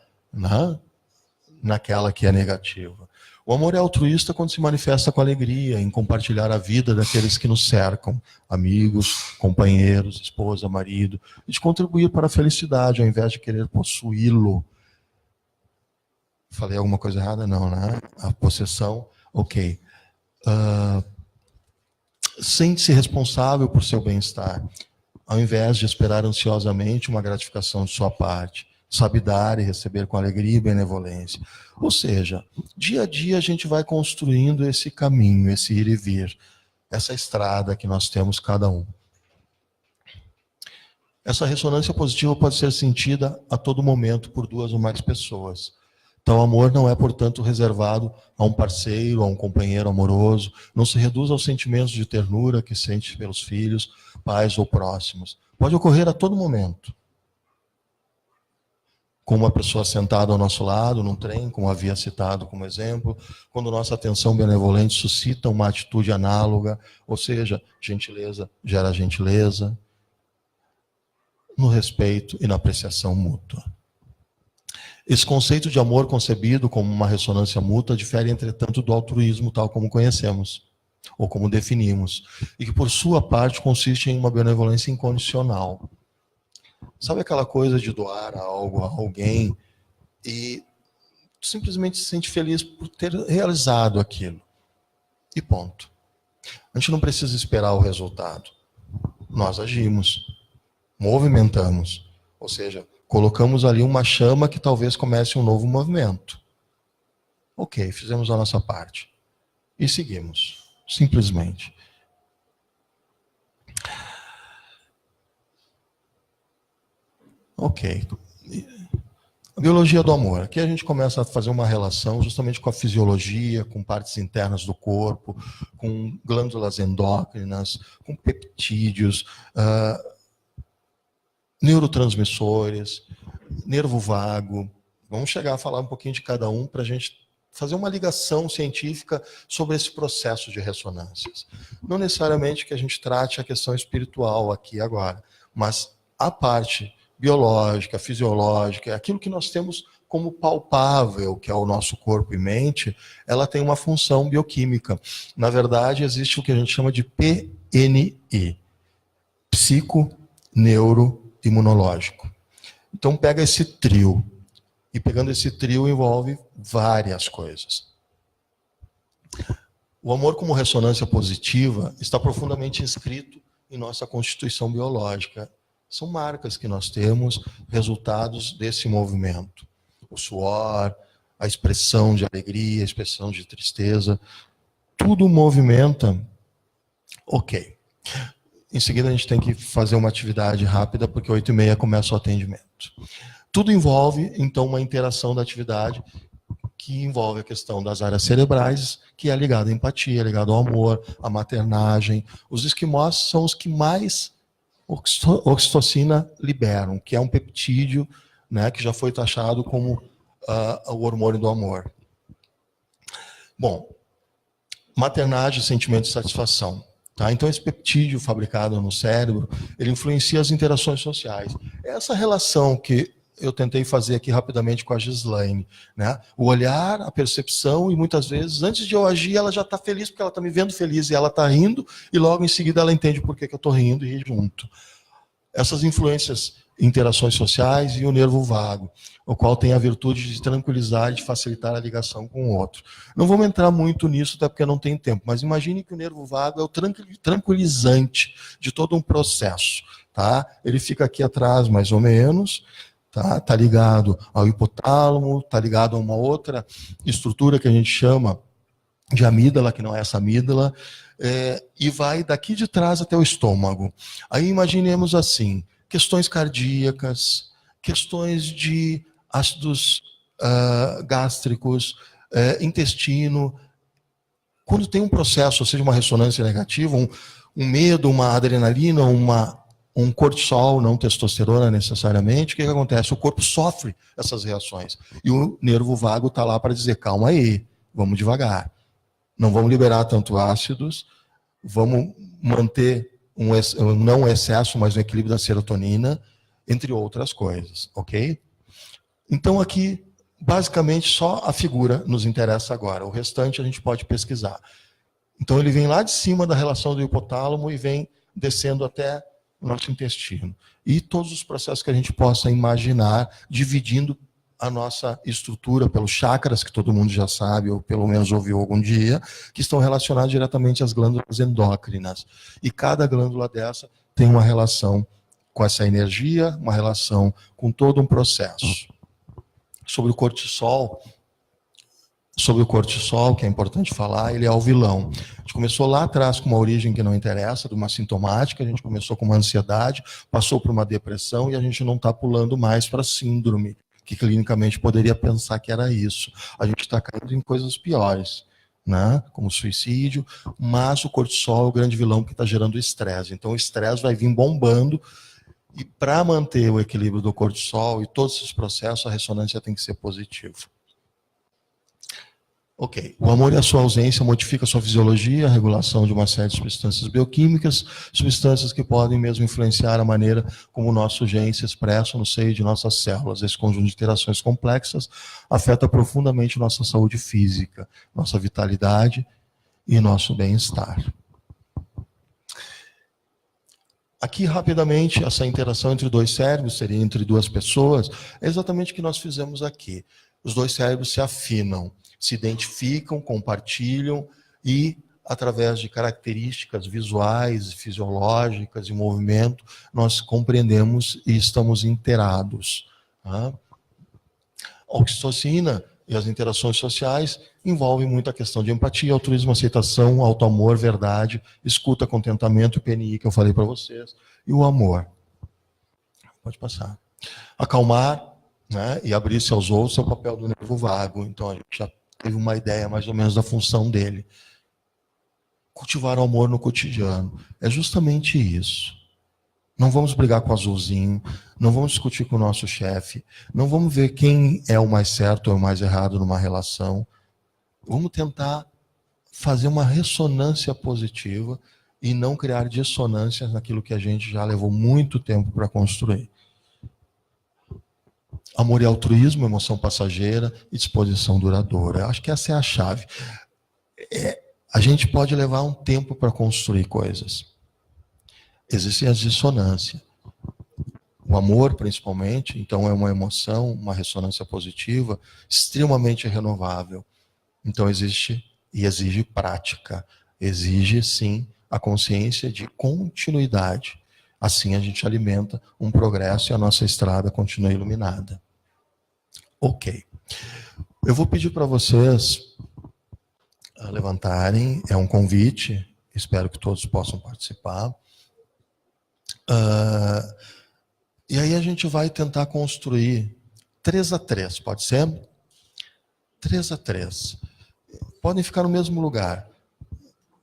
S1: naquela que é negativa. O amor é altruísta quando se manifesta com alegria, em compartilhar a vida daqueles que nos cercam, amigos, companheiros, esposa, marido, e de contribuir para a felicidade, ao invés de querer possuí-lo. Falei alguma coisa errada? Não, né? A possessão, ok. Sente-se responsável por seu bem-estar, ao invés de esperar ansiosamente uma gratificação de sua parte. Sabe dar e receber com alegria e benevolência. Ou seja, dia a dia a gente vai construindo esse caminho, esse ir e vir, essa estrada que nós temos cada um. Essa ressonância positiva pode ser sentida a todo momento por duas ou mais pessoas. Então, o amor não é, portanto, reservado a um parceiro, a um companheiro amoroso, não se reduz aos sentimentos de ternura que sente pelos filhos, pais ou próximos. Pode ocorrer a todo momento. Com uma pessoa sentada ao nosso lado, num trem, como havia citado como exemplo, quando nossa atenção benevolente suscita uma atitude análoga, ou seja, gentileza gera gentileza, no respeito e na apreciação mútua. Esse conceito de amor concebido como uma ressonância mútua difere, entretanto, do altruísmo tal como conhecemos, ou como definimos, e que, por sua parte, consiste em uma benevolência incondicional. Sabe aquela coisa de doar algo a alguém e simplesmente se sente feliz por ter realizado aquilo. E ponto. A gente não precisa esperar o resultado. Nós agimos, movimentamos, ou seja, colocamos ali uma chama que talvez comece um novo movimento. Ok, fizemos a nossa parte. E seguimos, simplesmente. Ok. A biologia do amor. Aqui a gente começa a fazer uma relação justamente com a fisiologia, com partes internas do corpo, com glândulas endócrinas, com peptídeos, neurotransmissores, nervo vago. Vamos chegar a falar um pouquinho de cada um para a gente fazer uma ligação científica sobre esse processo de ressonâncias. Não necessariamente que a gente trate a questão espiritual aqui agora, mas a parte biológica, fisiológica, aquilo que nós temos como palpável, que é o nosso corpo e mente, ela tem uma função bioquímica. Na verdade, existe o que a gente chama de PNI, psico, neuro, imunológico. Então pega esse trio, e pegando esse trio envolve várias coisas. O amor como ressonância positiva está profundamente inscrito em nossa constituição biológica. São marcas que nós temos, resultados desse movimento. O suor, a expressão de alegria, a expressão de tristeza, tudo movimenta. Ok. Em seguida a gente tem que fazer uma atividade rápida, porque 8h30 começa o atendimento. Tudo envolve, então, uma interação da atividade que envolve a questão das áreas cerebrais, que é ligada à empatia, ligada ao amor, à maternagem. Os esquimós são os que mais oxitocina liberam, que é um peptídeo, né, que já foi taxado como o hormônio do amor. Bom, maternagem, sentimento de satisfação. Tá? Então, esse peptídeo fabricado no cérebro, ele influencia as interações sociais. Essa relação que eu tentei fazer aqui rapidamente com a Gislaine, né? O olhar, a percepção, e muitas vezes, antes de eu agir, ela já está feliz, porque ela está me vendo feliz e ela está rindo, e logo em seguida ela entende por que eu estou rindo e ri junto. Essas influências, interações sociais e o nervo vago, o qual tem a virtude de tranquilizar e de facilitar a ligação com o outro. Não vamos entrar muito nisso, até porque não tem tempo, mas imagine que o nervo vago é o tranquilizante de todo um processo. Tá? Ele fica aqui atrás, mais ou menos, tá ligado ao hipotálamo, tá ligado a uma outra estrutura que a gente chama de amígdala, que não é essa amígdala, e vai daqui de trás até o estômago. Aí imaginemos assim, questões cardíacas, questões de ácidos gástricos, intestino. Quando tem um processo, ou seja, uma ressonância negativa, um medo, uma adrenalina, um cortisol, não testosterona necessariamente, o que acontece? O corpo sofre essas reações. E o nervo vago está lá para dizer, calma aí, vamos devagar. Não vamos liberar tanto ácidos, vamos manter não um excesso, mas um equilíbrio da serotonina, entre outras coisas, ok? Então aqui, basicamente, só a figura nos interessa agora. O restante a gente pode pesquisar. Então ele vem lá de cima da relação do hipotálamo e vem descendo até o nosso intestino. E todos os processos que a gente possa imaginar, dividindo a nossa estrutura pelos chakras, que todo mundo já sabe, ou pelo menos ouviu algum dia, que estão relacionados diretamente às glândulas endócrinas. E cada glândula dessa tem uma relação com essa energia, uma relação com todo um processo. Sobre o cortisol, que é importante falar, ele é o vilão. A gente começou lá atrás com uma origem que não interessa, de uma sintomática, a gente começou com uma ansiedade, passou por uma depressão e a gente não está pulando mais para síndrome, que clinicamente poderia pensar que era isso. A gente está caindo em coisas piores, né? Como suicídio, mas o cortisol é o grande vilão que está gerando estresse. Então o estresse vai vir bombando e para manter o equilíbrio do cortisol e todos esses processos, a ressonância tem que ser positiva. Ok, o amor e a sua ausência modifica a sua fisiologia, a regulação de uma série de substâncias bioquímicas, substâncias que podem mesmo influenciar a maneira como o nosso gene se expressa no seio de nossas células. Esse conjunto de interações complexas afeta profundamente nossa saúde física, nossa vitalidade e nosso bem-estar. Aqui, rapidamente, essa interação entre dois cérebros, seria entre duas pessoas, é exatamente o que nós fizemos aqui. Os dois cérebros se afinam, se identificam, compartilham e, através de características visuais, fisiológicas e movimento, nós compreendemos e estamos inteirados. Tá? A oxitocina e as interações sociais envolvem muito a questão de empatia, altruísmo, aceitação, autoamor, verdade, escuta, contentamento, o PNI que eu falei para vocês, e o amor. Pode passar. Acalmar, né, e abrir-se aos outros é o papel do nervo vago. Então a gente já teve uma ideia mais ou menos da função dele. Cultivar o amor no cotidiano. É justamente isso. Não vamos brigar com o azulzinho, não vamos discutir com o nosso chefe, não vamos ver quem é o mais certo ou o mais errado numa relação. Vamos tentar fazer uma ressonância positiva e não criar dissonâncias naquilo que a gente já levou muito tempo para construir. Amor e altruísmo, emoção passageira e disposição duradoura. Eu acho que essa é a chave. A gente pode levar um tempo para construir coisas. Existem as dissonâncias. O amor, principalmente, então é uma emoção, uma ressonância positiva, extremamente renovável. Então existe E exige prática, exige, sim, a consciência de continuidade. Assim a gente alimenta um progresso e a nossa estrada continua iluminada. Ok. Eu vou pedir para vocês levantarem, é um convite, espero que todos possam participar. E aí a gente vai tentar construir 3 a 3, pode ser? 3 a 3. Podem ficar no mesmo lugar.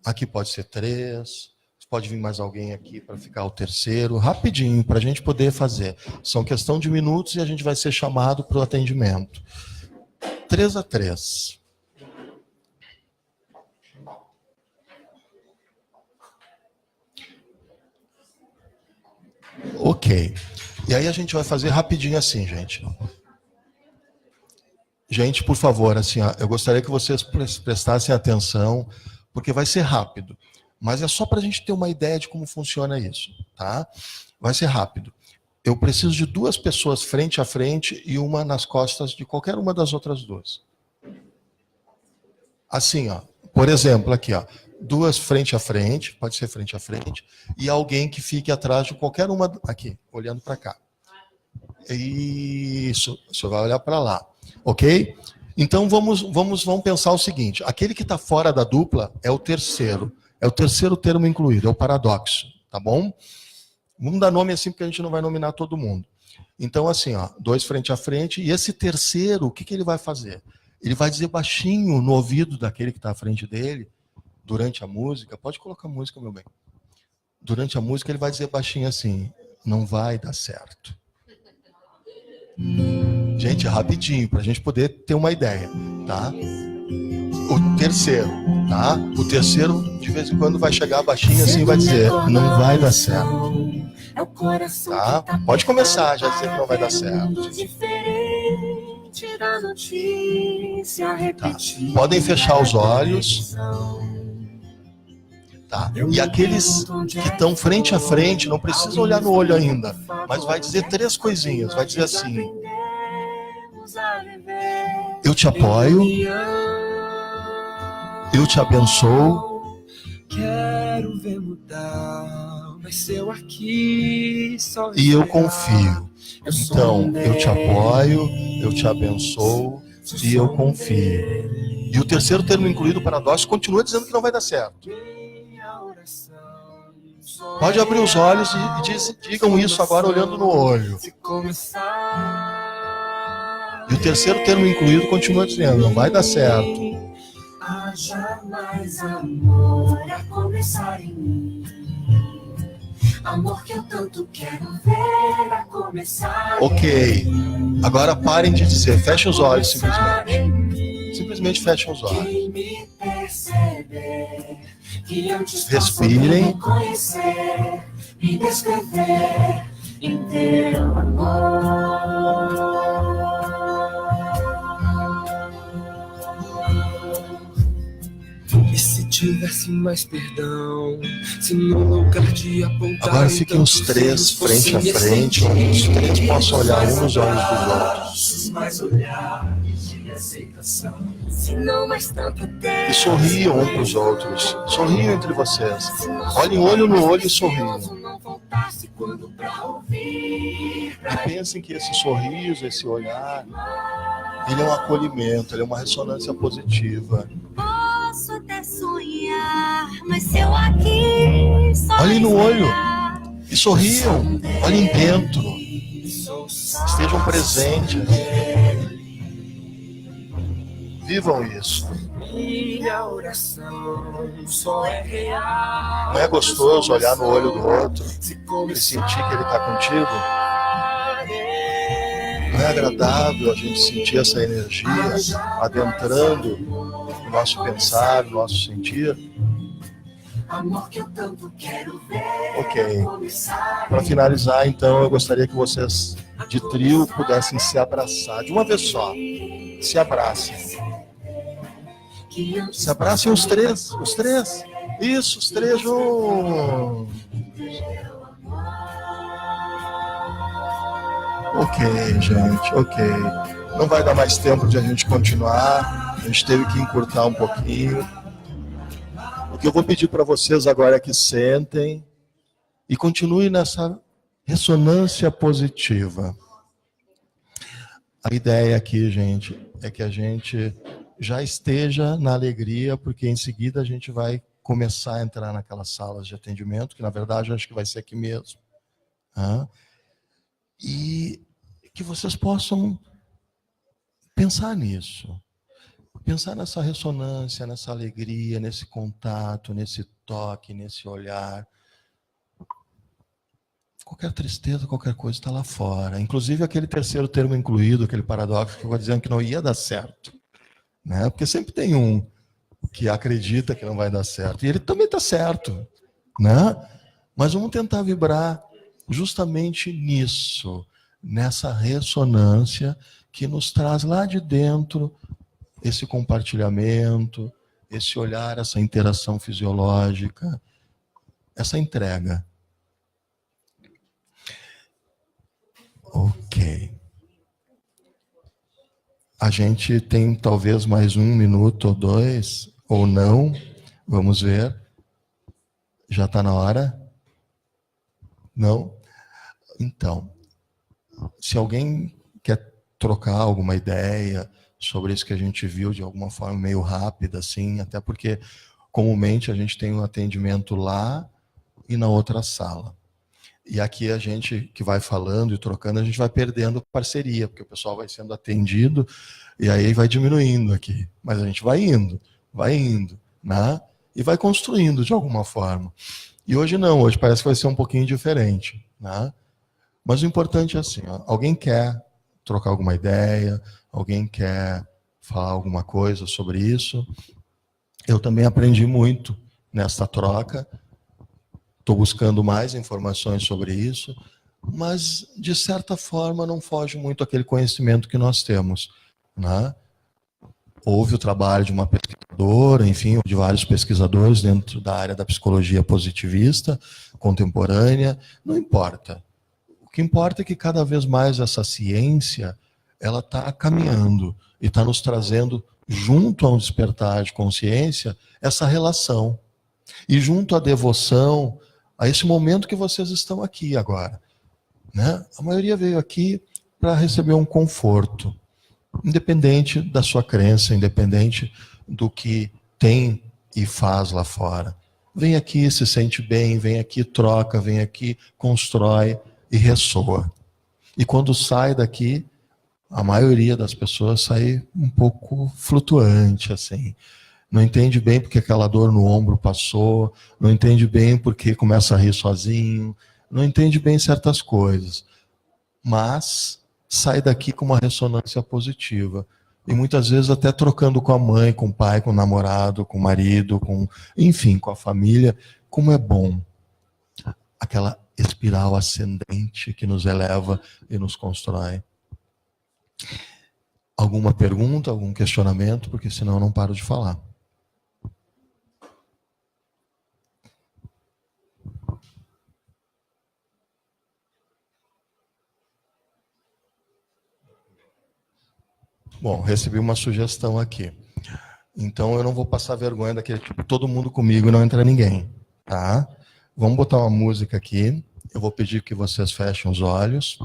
S1: Aqui pode ser 3, pode vir mais alguém aqui para ficar o terceiro, rapidinho, para a gente poder fazer. São questão de minutos e a gente vai ser chamado para o atendimento. 3 a 3. Ok. E aí a gente vai fazer rapidinho assim, gente. Gente, por favor, assim, ó, eu gostaria que vocês prestassem atenção, porque vai ser rápido. Mas é só para a gente ter uma ideia de como funciona isso, tá? Vai ser rápido. Eu preciso de 2 pessoas frente a frente e uma nas costas de qualquer uma das outras 2. Assim, ó. Por exemplo, aqui, ó. 2 frente a frente, pode ser frente a frente, e alguém que fique atrás de qualquer uma, aqui, olhando para cá. Isso, você vai olhar para lá, ok? Então vamos pensar o seguinte: aquele que está fora da dupla é o terceiro termo incluído, é o paradoxo, tá bom? Vamos dar nome assim porque a gente não vai nominar todo mundo. Então assim, ó, 2 frente a frente, e esse terceiro, o que ele vai fazer? Ele vai dizer baixinho no ouvido daquele que está à frente dele, durante a música, pode colocar música, meu bem. Durante a música ele vai dizer baixinho assim: não vai dar certo. Gente, rapidinho, para a gente poder ter uma ideia, tá? O terceiro, tá? O terceiro, de vez em quando, vai chegar baixinho assim e vai dizer: não vai dar certo. Tá? Pode começar, já dizer que não vai dar certo. Tá. Podem fechar os olhos. Tá. E aqueles que estão frente a frente, não precisa olhar no olho ainda, mas vai dizer 3 coisinhas. Vai dizer assim: eu te apoio, eu te abençoo,
S3: quero ver mudar, mas eu aqui só
S1: e eu confio. Então, eu te apoio, eu te abençoo e eu confio. E o terceiro termo incluído, o paradoxo, continua dizendo que não vai dar certo. Pode abrir os olhos e digam isso agora olhando no olho. E o terceiro termo incluído continua dizendo: não vai dar certo.
S3: Haja mais amor a começar em mim. Amor que eu tanto quero ver a começar.
S1: Ok. Agora parem de dizer. Fechem os olhos simplesmente. Simplesmente fechem os olhos. Respirem.
S3: E descrever em teu amor. E se tivesse mais perdão, se no lugar de apontar.
S1: Agora fiquem os 3 frente a frente, onde os 3 possam olhar uns nos olhos dos outros.
S3: Mais olhar de aceitação, se não mais tanto tempo.
S1: E sorriam uns para os outros. Sorriam entre vocês. Olhem olho no olho e sorriam. E pensem que esse sorriso, esse olhar, ele é um acolhimento, ele é uma ressonância positiva.
S4: Posso até sonhar, mas se eu aqui só
S1: olhem no olho e sorriam. Olhem dentro. Estejam presentes. Vivam isso.
S3: Minha oração só é real.
S1: Não é gostoso olhar no olho do outro e sentir que ele está contigo? Não é agradável a gente sentir essa energia adentrando o nosso pensar, o nosso sentir? Ok. Para finalizar, então, eu gostaria que vocês de trio pudessem se abraçar de uma vez só. Se abracem. Se abracem os 3. Isso, os 3 juntos. Ok, gente, ok. Não vai dar mais tempo de a gente continuar. A gente teve que encurtar um pouquinho. O que eu vou pedir para vocês agora é que sentem e continuem nessa ressonância positiva. A ideia aqui, gente, é que a gente já esteja na alegria, porque em seguida a gente vai começar a entrar naquelas salas de atendimento, que na verdade eu acho que vai ser aqui mesmo. Tá? E que vocês possam pensar nisso. Pensar nessa ressonância, nessa alegria, nesse contato, nesse toque, nesse olhar. Qualquer tristeza, qualquer coisa está lá fora. Inclusive aquele terceiro termo incluído, aquele paradoxo que eu vou dizendo que não ia dar certo. Né? Porque sempre tem um que acredita que não vai dar certo. E ele também está certo. Né? Mas vamos tentar vibrar justamente nisso, nessa ressonância que nos traz lá de dentro esse compartilhamento, esse olhar, essa interação fisiológica, essa entrega. Ok. A gente tem talvez mais 1 minuto ou 2, ou não. Vamos ver. Já está na hora? Não? Então, se alguém quer trocar alguma ideia sobre isso que a gente viu de alguma forma meio rápida, assim, até porque comumente a gente tem um atendimento lá e na outra sala. E aqui a gente que vai falando e trocando, a gente vai perdendo parceria, porque o pessoal vai sendo atendido e aí vai diminuindo aqui. Mas a gente vai indo, né? E vai construindo de alguma forma. E hoje não, hoje parece que vai ser um pouquinho diferente, né? Mas o importante é assim, ó, alguém quer trocar alguma ideia, alguém quer falar alguma coisa sobre isso. Eu também aprendi muito nessa troca. Estou buscando mais informações sobre isso, mas, de certa forma, não foge muito aquele conhecimento que nós temos. Né? Houve o trabalho de uma pesquisadora, enfim, de vários pesquisadores dentro da área da psicologia positivista, contemporânea, não importa. O que importa é que cada vez mais essa ciência ela está caminhando e está nos trazendo, junto a um despertar de consciência, essa relação. E junto à devoção, a esse momento que vocês estão aqui agora. Né? A maioria veio aqui para receber um conforto, independente da sua crença, independente do que tem e faz lá fora. Vem aqui, se sente bem, vem aqui, troca, vem aqui, constrói e ressoa. E quando sai daqui, a maioria das pessoas sai um pouco flutuante, assim. Não entende bem porque aquela dor no ombro passou, não entende bem porque começa a rir sozinho, não entende bem certas coisas. Mas sai daqui com uma ressonância positiva. E muitas vezes até trocando com a mãe, com o pai, com o namorado, com o marido, enfim, com a família, como é bom. Aquela espiral ascendente que nos eleva e nos constrói. Alguma pergunta, algum questionamento? Porque senão eu não paro de falar. Bom, recebi uma sugestão aqui. Então eu não vou passar vergonha daquele tipo, todo mundo comigo e não entra ninguém. Tá? Vamos botar uma música aqui. Eu vou pedir que vocês fechem os olhos.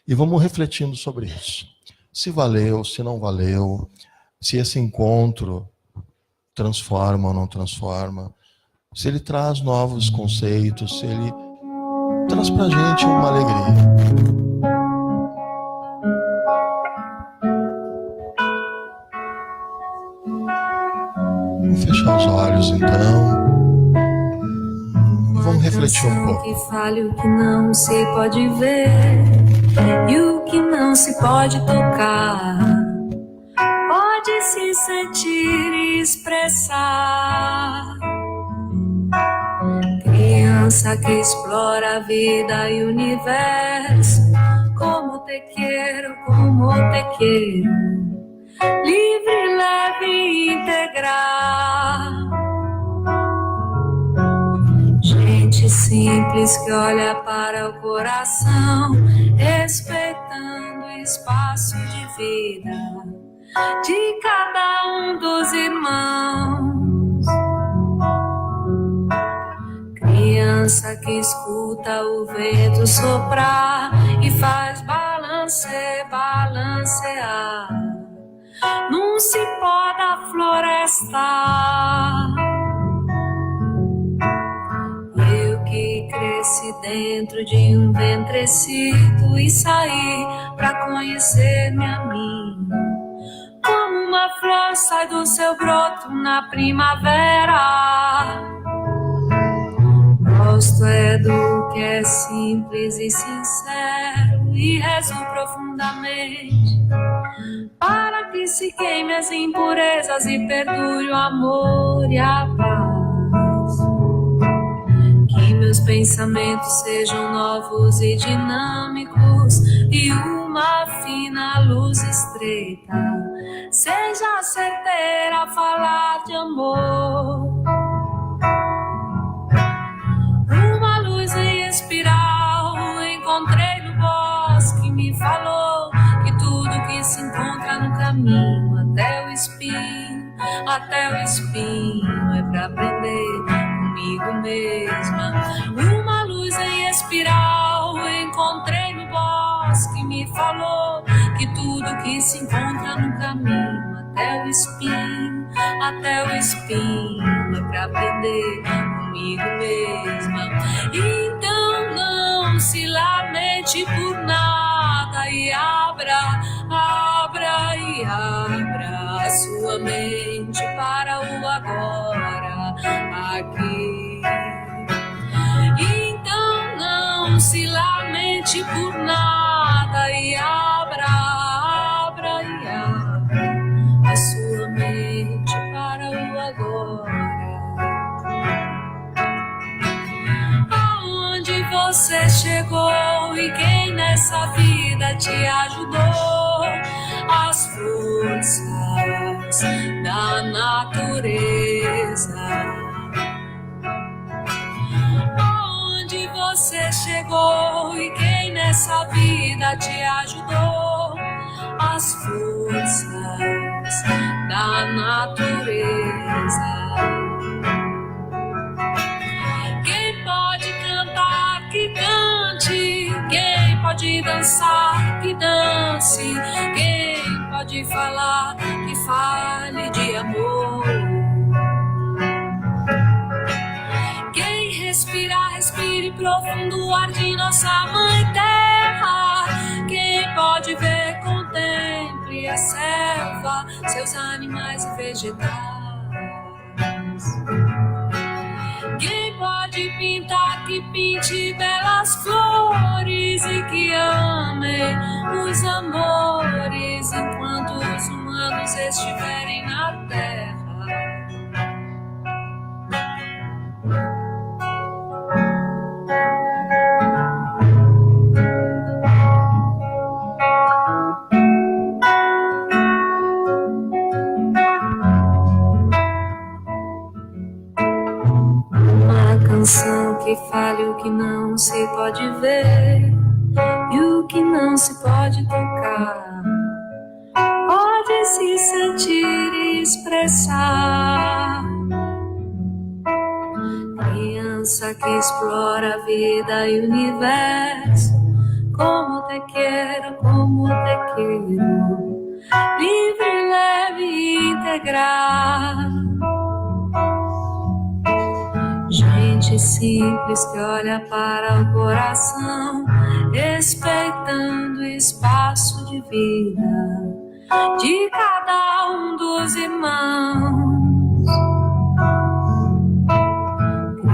S1: E vamos refletindo sobre isso. Se valeu, se não valeu, se esse encontro transforma ou não transforma, se ele traz novos conceitos, se ele traz pra gente uma alegria. Vamos fechar os olhos então. E vamos refletir um pouco.
S3: Que fale o que não se pode ver e o que não se pode tocar, pode se sentir e expressar. Criança que explora a vida e o universo, como te quero, livre, leve e integral. Gente simples que olha para o coração, respeitando o espaço de vida de cada um dos irmãos. Criança que escuta o vento soprar e faz balancear num cipó da floresta. Eu que cresci dentro de um ventrecido e saí pra conhecer-me a mim, como uma flor sai do seu broto na primavera. Gosto é do que é simples e sincero e rezo profundamente para que se queime as impurezas e perdure o amor e a paz. Que meus pensamentos sejam novos e dinâmicos e uma fina luz estreita seja certeira a falar de amor. Uma luz em espiral encontrei no bosque, me falou que tudo que se encontra no caminho até o espinho é pra aprender comigo mesma. Uma luz em espiral encontrei no bosque, me falou que tudo que se encontra no caminho até o espinho é pra aprender comigo mesma. Então não se lamente por nada e abra a sua mente para o agora, aqui. Então não se lamente por nada e abra a sua mente para o agora. Aonde você chegou e quem nessa vida te ajudou? As forças da natureza. Aonde você chegou e quem nessa vida te ajudou? As forças da natureza. Quem pode cantar, que cante. Quem pode dançar, que dance. Quem pode falar, que fale de amor. Quem respirar, respire profundo o ar de nossa mãe terra. Quem pode ver, contemple a selva, seus animais e vegetais. Quem pode pintar, que pinte belas flores e que ame os amores enquanto os humanos estiverem na terra. Canção que fale o que não se pode ver e o que não se pode tocar, pode se sentir e expressar. Criança que explora a vida e o universo, como te quero, livre, leve e integral. Gente simples que olha para o coração, respeitando o espaço de vida de cada um dos irmãos.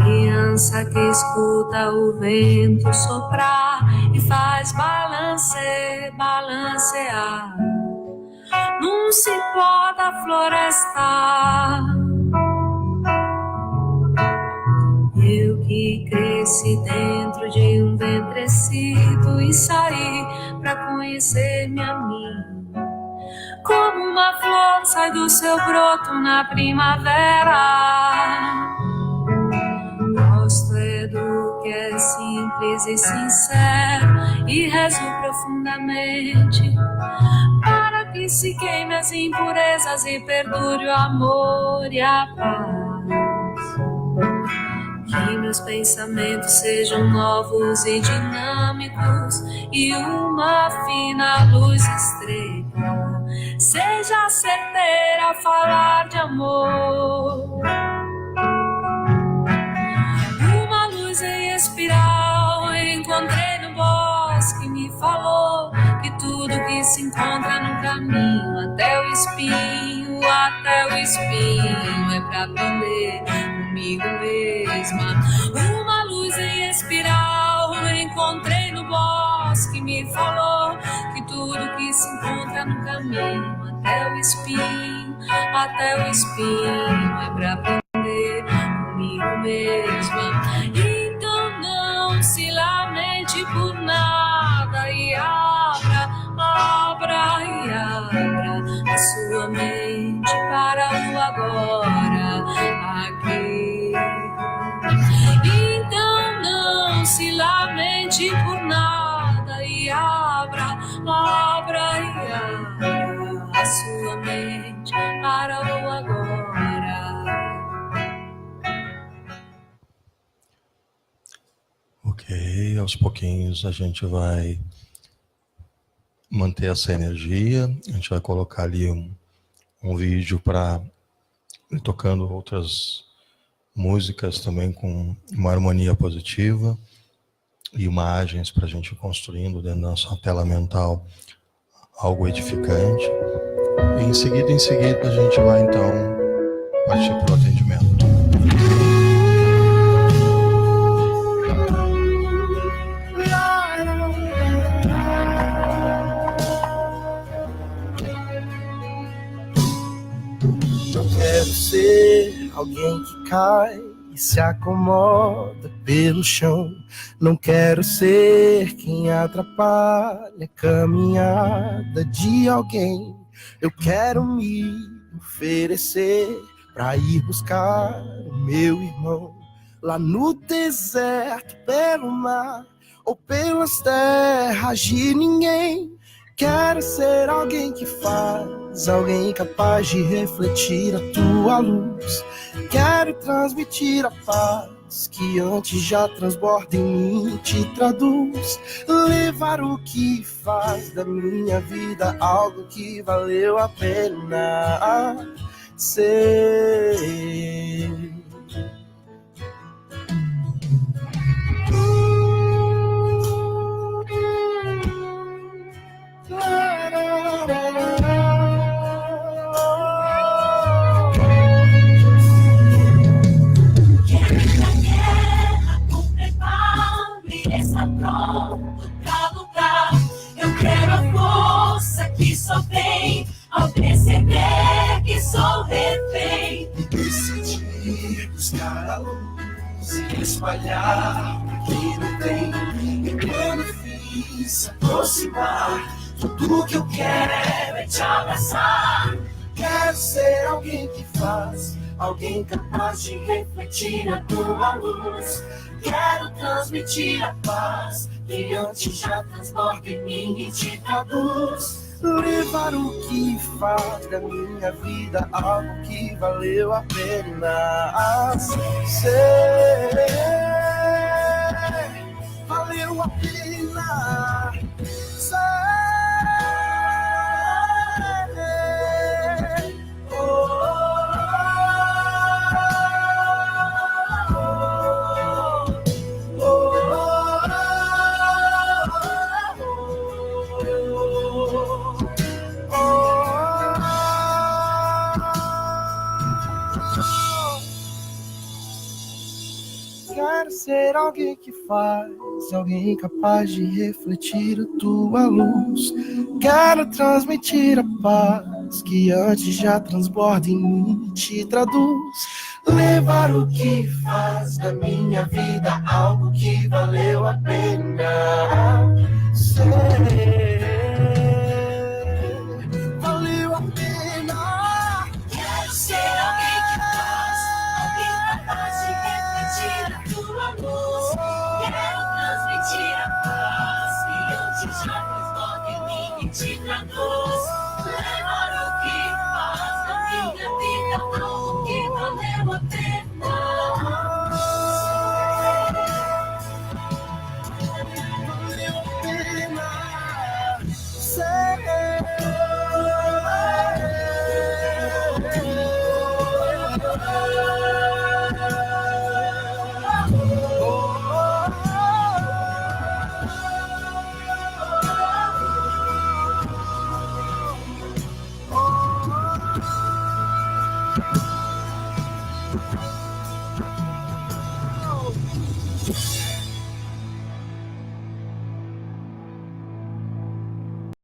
S3: Criança que escuta o vento soprar e faz balancear num cipó da floresta. Eu que cresci dentro de um ventrecido e saí pra conhecer-me a mim, como uma flor sai do seu broto na primavera. Gosto é do que é simples e sincero e rezo profundamente para que se queime as impurezas e perdure o amor e a paz. Que meus pensamentos sejam novos e dinâmicos, e uma fina luz estreita seja certeira a falar de amor. Uma luz em espiral encontrei no bosque, me falou que tudo que se encontra no caminho até o espinho é pra aprender comigo mesma. Uma luz em espiral encontrei no bosque, me falou que tudo que se encontra no caminho até o espinho é pra aprender comigo mesma. Então não se lamente por nada e abra a sua mente para o agora, aqui. Então não se lamente por nada e abra a sua mente para o agora.
S1: Ok, aos pouquinhos a gente vai manter essa energia. A gente vai colocar ali um vídeo para ir tocando outras músicas também com uma harmonia positiva e imagens para a gente ir construindo dentro da nossa tela mental algo edificante. E em seguida a gente vai então partir para o atendimento.
S5: Quero ser alguém que cai e se acomoda pelo chão. Não quero ser quem atrapalha a caminhada de alguém. Eu quero me oferecer pra ir buscar o meu irmão lá no deserto, pelo mar ou pelas terras de ninguém. Quero ser alguém que faz, alguém capaz de refletir a tua luz. Quero transmitir a paz que antes já transborda em mim e te traduz. Levar o que faz da minha vida algo que valeu a pena ser.
S6: Pronto pra lutar. Eu quero a força que só vem ao perceber que sou refém.
S5: Decidir buscar a luz e espalhar pra quem não tem. E quando fiz se aproximar, tudo que eu quero é te abraçar. Quero ser alguém que faz, alguém capaz de refletir a tua luz. Quero transmitir a paz que antes já transborda em mim e te traduz. Levar o que faz da minha vida algo que valeu a pena ser. Valeu a pena ser. Quero ser alguém que faz, alguém capaz de refletir a tua luz. Quero transmitir a paz que antes já transborda em mim e te traduz. Levar o que faz da minha vida algo que valeu a pena ser. Valeu a pena.
S6: Quero ser alguém que faz, alguém capaz de refletir a tua luz. Quero transmitir a paz que antes já transborda em mim e te traduz. Levar o que faz da minha vida algo que valeu a pena.
S1: Tchau.